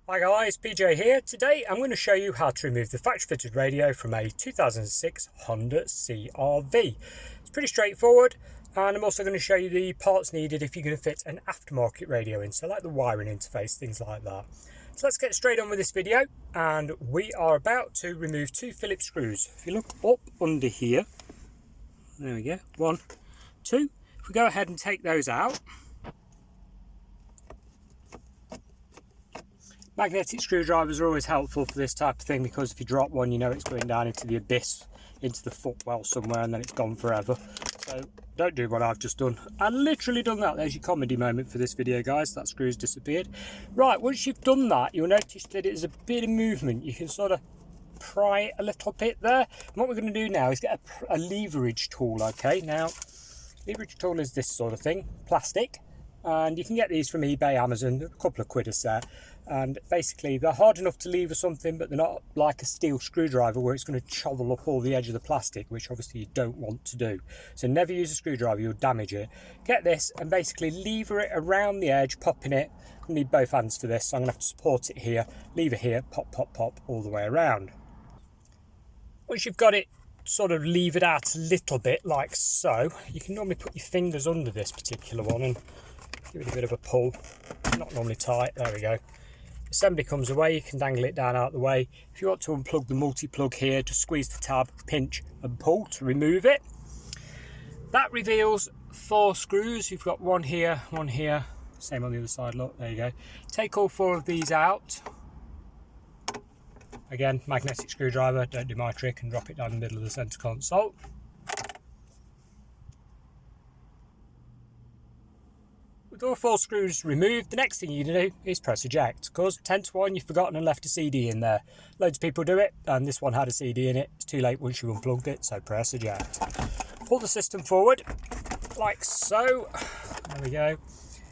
Hi guys, BJ here. Today I'm going to show you how to remove the factory fitted radio from a 2006 Honda CRV. It's pretty straightforward, and I'm also going to show you the parts needed if you're going to fit an aftermarket radio in, so like the wiring interface, things like that. So let's get straight on with this video, and we are about to remove two Phillips screws. If you look up under here, there we go, 1, 2. If we go ahead and take those out, magnetic screwdrivers are always helpful for this type of thing, because if you drop one, you know it's going down into the abyss, into the footwell somewhere, and then it's gone forever. So don't do what I've just done. I literally done that. There's your comedy moment for this video, guys. That screw's disappeared. Right, once you've done that, you'll notice that there's a bit of movement. You can sort of pry it a little bit there. And what we're going to do now is get a leverage tool. Okay, now leverage tool is this sort of thing, plastic. And you can get these from eBay, Amazon, a couple of quid a set. And basically they're hard enough to lever something, but they're not like a steel screwdriver where it's going to chovel up all the edge of the plastic, which obviously you don't want to do. So never use a screwdriver, you'll damage it. Get this and basically lever it around the edge, popping it. I need both hands for this, so I'm going to have to support it here, lever here, pop, pop, pop, all the way around. Once you've got it sort of levered out a little bit like so, you can normally put your fingers under this particular one and give it a bit of a pull. Not normally tight, there we go. Assembly comes away, you can dangle it down out the way. If you want to unplug the multi-plug here, just squeeze the tab, pinch and pull to remove it. That reveals 4 screws. You've got one here, same on the other side, look, there you go. Take all 4 of these out. Again, magnetic screwdriver, don't do my trick and drop it down the middle of the centre console. With all 4 screws removed, the next thing you do is press eject, because 10 to 1 you've forgotten and left a CD in there. Loads of people do it, and this one had a CD in it. It's too late once you've unplugged it, so press eject. Pull the system forward, like so. There we go.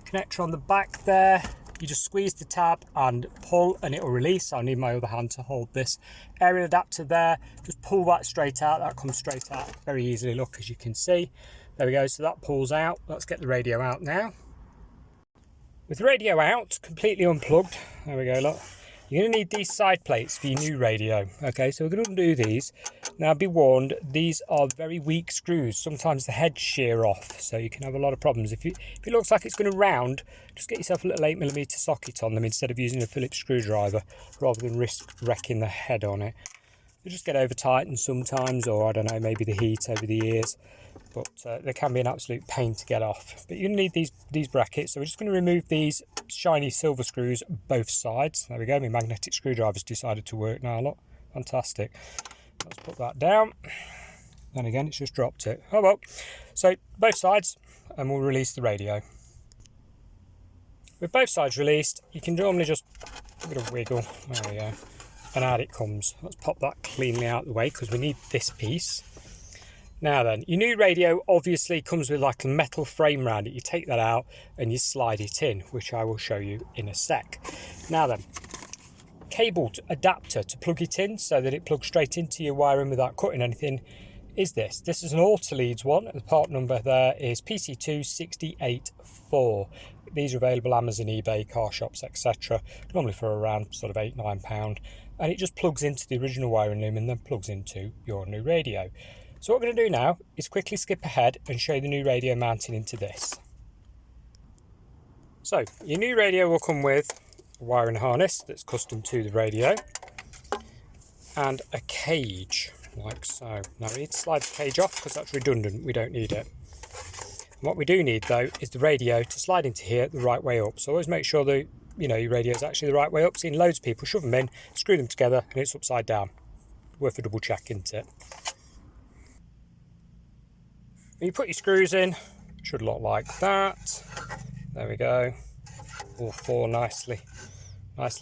Connector on the back there. You just squeeze the tab and pull and it will release. I'll need my other hand to hold this area adapter there. Just pull that straight out. That comes straight out very easily, look, as you can see. There we go, so that pulls out. Let's get the radio out now. With the radio out, completely unplugged, there we go, look, you're going to need these side plates for your new radio. Okay, so we're going to undo these. Now be warned, these are very weak screws. Sometimes the heads shear off, so you can have a lot of problems. If it looks like it's going to round, just get yourself a little 8mm socket on them instead of using a Phillips screwdriver, rather than risk wrecking the head on it. They just get over tightened sometimes, or I don't know, maybe the heat over the years. But they can be an absolute pain to get off. But you need these brackets, so we're just going to remove these shiny silver screws both sides. There we go, my magnetic screwdriver's decided to work now, look, fantastic. Let's put that down, and again it's just dropped it. Oh well, so both sides, and we'll release the radio. With both sides released, you can normally just give it a wiggle, there we go, and out it comes. Let's pop that cleanly out of the way, because we need this piece. Now then, your new radio obviously comes with like a metal frame around it. You take that out and you slide it in, which I will show you in a sec. Now then, cabled adapter to plug it in so that it plugs straight into your wiring without cutting anything is this. This is an Autoleads one. The part number there is PC2684. These are available Amazon, eBay, car shops, etc. Normally for around sort of £8–9. And it just plugs into the original wiring loom and then plugs into your new radio. So what we're going to do now is quickly skip ahead and show you the new radio mounting into this. So your new radio will come with a wiring harness that's custom to the radio and a cage like so. Now we need to slide the cage off because that's redundant, we don't need it. And what we do need though is the radio to slide into here the right way up. So always make sure that your radio is actually the right way up. Seen loads of people shove them in, screw them together and it's upside down. Worth a double check, isn't it? When you put your screws in, it should look like that. There we go. All 4 nicely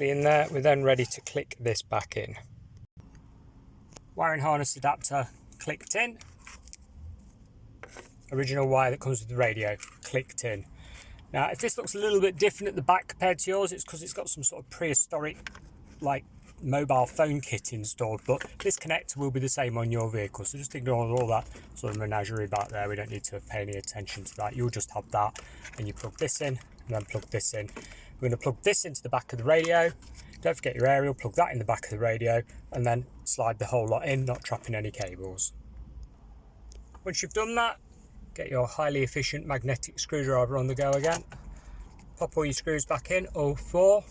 in there. We're then ready to click this back in. Wiring harness adapter clicked in. Original wire that comes with the radio clicked in. Now, if this looks a little bit different at the back compared to yours, it's because it's got some sort of prehistoric, like, mobile phone kit installed, but this connector will be the same on your vehicle, so just ignore all that sort of menagerie back there. We don't need to pay any attention to that. You'll just have that, and you plug this in and then plug this in. We're going to plug this into the back of the radio. Don't forget your aerial, plug that in the back of the radio, and then slide the whole lot in, not trapping any cables. Once you've done that, get your highly efficient magnetic screwdriver on the go again. Pop all your screws back in, all 4,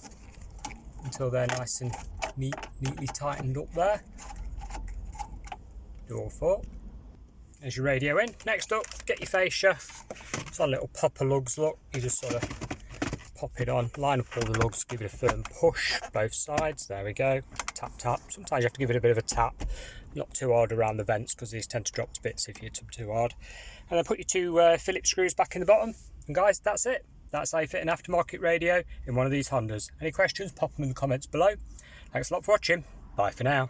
until they're nice and neatly tightened up there. Do all 4. There's your radio in. Next up, get your fascia. It's on little popper lugs, look. You just sort of pop it on, line up all the lugs, give it a firm push, both sides. There we go. Tap, tap. Sometimes you have to give it a bit of a tap. Not too hard around the vents because these tend to drop to bits if you tap too hard. And then put your 2 Phillips screws back in the bottom. And guys, that's it. That's how you fit an aftermarket radio in one of these Hondas. Any questions, pop them in the comments below. Thanks a lot for watching. Bye for now.